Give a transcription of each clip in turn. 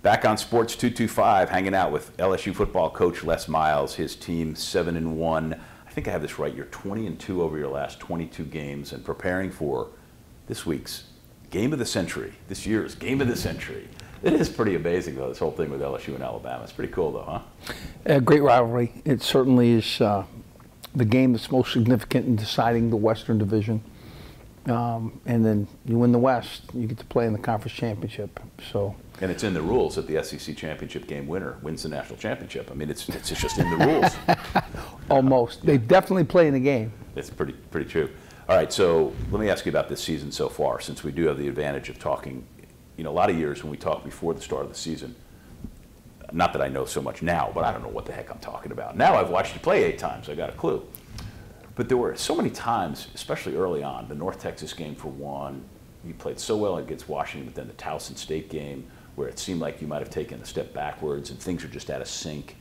Back on Sports 225, hanging out with LSU football coach Les Miles, his team 7-1. I think I have this right. You're 20-2 over your last 22 games and preparing for this week's game of the century, this year's game of the century. It is pretty amazing, though, this whole thing with LSU and Alabama. It's pretty cool, though, huh? A great rivalry. It certainly is the game that's most significant in deciding the Western Division. And then you win the West, you get to play in the conference championship. So. And it's in the rules that the SEC championship game winner wins the national championship. I mean, it's just in the rules. Almost. They definitely play in the game. It's pretty true. All right, so let me ask you about this season so far, since we do have the advantage of talking. You know, a lot of years when we talk before the start of the season, not that I know so much now, but I don't know what the heck I'm talking about. Now I've watched you play 8 times. I got a clue. But there were so many times, especially early on, the North Texas game for one, you played so well against Washington, but then the Towson State game, where it seemed like you might have taken a step backwards and things are just out of sync.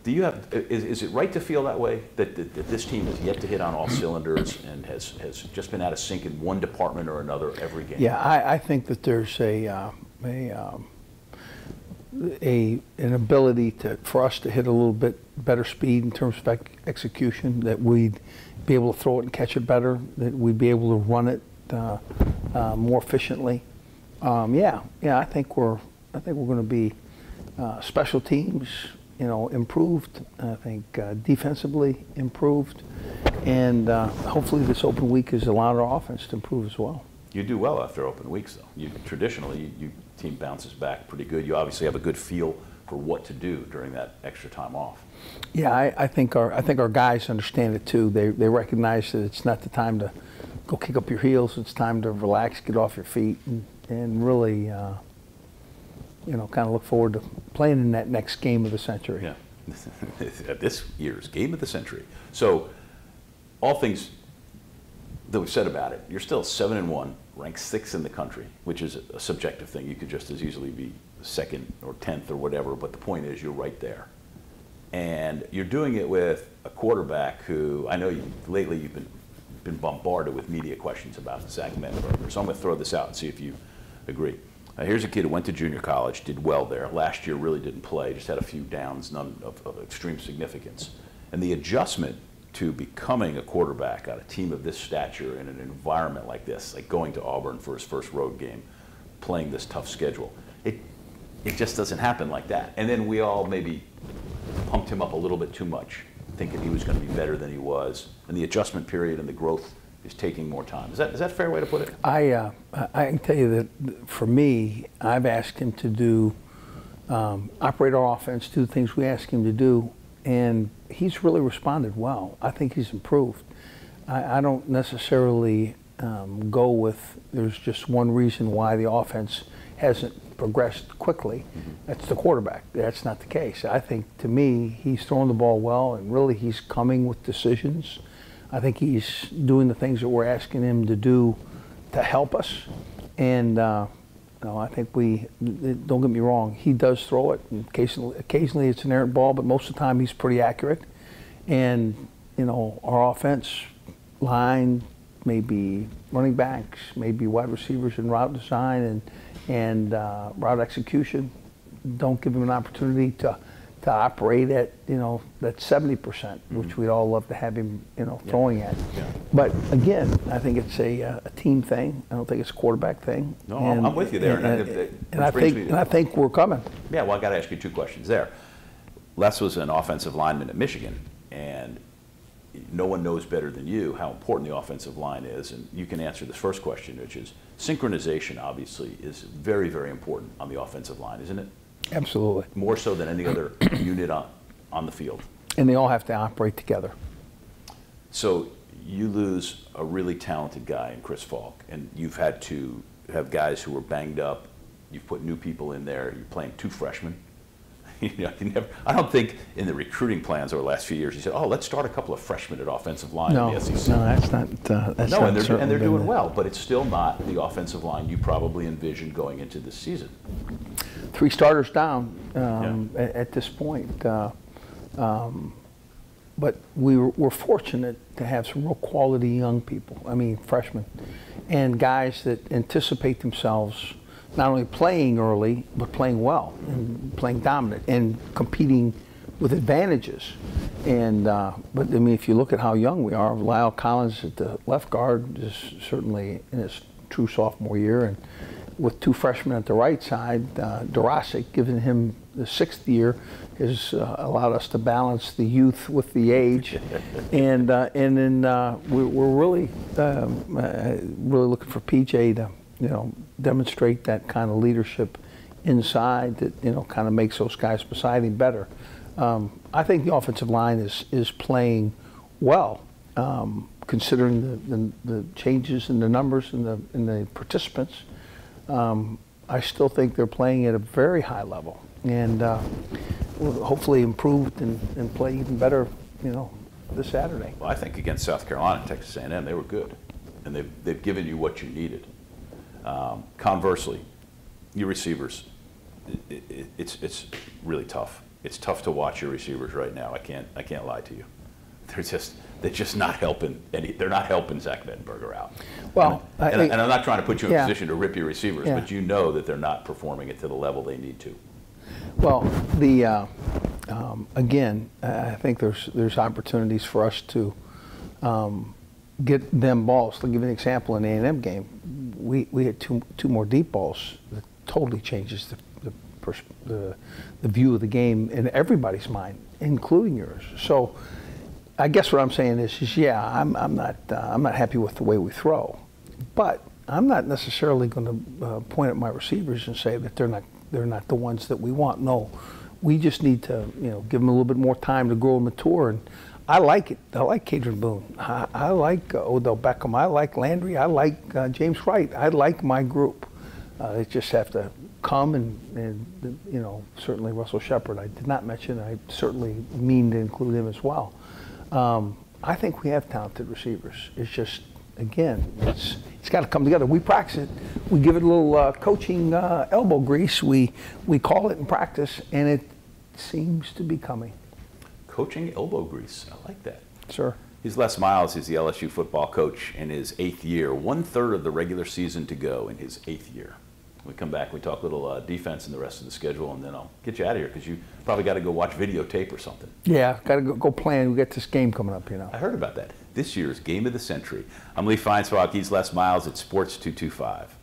Do you have, is it right to feel that way, that this team has yet to hit on all cylinders and has just been out of sync in one department or another every game? Yeah, I think that there's an ability for us to hit a little bit better speed in terms of execution, that we'd be able to throw it and catch it better, that we'd be able to run it more efficiently. I think we're going to be special teams, improved. I think defensively improved, and hopefully this open week has allowed our offense to improve as well. You do well after open weeks, though. Traditionally, your team bounces back pretty good. You obviously have a good feel for what to do during that extra time off. Yeah, I think our guys understand it too. They recognize that it's not the time to go kick up your heels. It's time to relax, get off your feet, and really, kind of look forward to playing in that next game of the century. Yeah, this year's game of the century. So, all things that we've said about it, you're still 7-1, ranked 6th in the country, which is a subjective thing. You could just as easily be 2nd or 10th or whatever, but the point is you're right there. And you're doing it with a quarterback who, I know lately you've been bombarded with media questions about Zach Mettenberger, so I'm going to throw this out and see if you agree. Here's a kid who went to junior college, did well there. Last year really didn't play, just had a few downs, none of extreme significance. And the adjustment to becoming a quarterback on a team of this stature in an environment like this, like going to Auburn for his first road game, playing this tough schedule, it just doesn't happen like that. And then we all maybe pumped him up a little bit too much, thinking he was going to be better than he was. And the adjustment period and the growth is taking more time. Is that a fair way to put it? I can tell you that for me, I've asked him to do, operate our offense, do the things we ask him to do, and he's really responded well. I think he's improved. I don't necessarily go with there's just one reason why the offense hasn't progressed quickly. Mm-hmm. That's the quarterback. That's not the case. I think, to me, he's throwing the ball well, and really he's coming with decisions. I think he's doing the things that we're asking him to do to help us. And I think don't get me wrong, he does throw it. And occasionally it's an errant ball, but most of the time he's pretty accurate. And, our offense line, maybe running backs, maybe wide receivers in route design and route execution, don't give him an opportunity to operate at, that 70%, which we'd all love to have him, throwing at. Yeah. But again, I think it's a team thing. I don't think it's a quarterback thing. No, I'm with you there. And I think we're coming. Yeah, well, I got to ask you 2 questions there. Les was an offensive lineman at Michigan, and no one knows better than you how important the offensive line is. And you can answer this first question, which is synchronization, obviously, is very, very important on the offensive line, isn't it? Absolutely. More so than any other unit on the field. And they all have to operate together. So you lose a really talented guy in Chris Falk, and you've had to have guys who were banged up. You've put new people in there. You're playing 2 freshmen. I don't think in the recruiting plans over the last few years you said, "Oh, let's start a couple of freshmen at offensive line in the SEC." No, that's not. And they're doing well, but it's still not the offensive line you probably envisioned going into this season. 3 starters down at this point, but we're fortunate to have some real quality young people. I mean, freshmen, and guys that anticipate themselves not only playing early, but playing well and playing dominant and competing with advantages. And but I mean, if you look at how young we are, Lyle Collins at the left guard is certainly in his true sophomore year, and with 2 freshmen at the right side, Dorasic, giving him the 6th year, has allowed us to balance the youth with the age, and then we're really really looking for PJ to demonstrate that kind of leadership inside that kind of makes those guys beside him better. I think the offensive line is playing well, considering the changes in the numbers and the participants. I still think they're playing at a very high level, and will hopefully improve and play even better, this Saturday. Well, I think against South Carolina and Texas A&M, they were good, and they've given you what you needed. Conversely, your receivers, it's really tough. It's tough to watch your receivers right now. I can't lie to you. They're just not helping. They're not helping Zach Mettenberger out. Well, and I'm not trying to put you in a position to rip your receivers, yeah. but you know that they're not performing it to the level they need to. Well, again, I think there's opportunities for us to get them balls. To give you an example, in the A&M game, we had two more deep balls that totally changes the view of the game in everybody's mind, including yours. So, I guess what I'm saying is yeah, I'm not happy with the way we throw, but I'm not necessarily going to point at my receivers and say that they're not the ones that we want. No, we just need to give them a little bit more time to grow and mature. And I like it. I like Kadron Boone. I like Odell Beckham. I like Landry. I like James Wright. I like my group. They just have to come and certainly Russell Shepard. I did not mention. I certainly mean to include him as well. I think we have talented receivers. It's just, again, it's got to come together. We practice it. We give it a little coaching elbow grease. We call it in practice, and it seems to be coming. Coaching elbow grease. I like that. Sure. He's Les Miles. He's the LSU football coach in his 8th year. 1/3 of the regular season to go in his 8th year. When we come back, we talk a little defense and the rest of the schedule, and then I'll get you out of here because you probably got to go watch videotape or something. Yeah, got to go plan. We got this game coming up, I heard about that. This year's Game of the Century. I'm Lee Feinswog. He's Les Miles at Sports 225.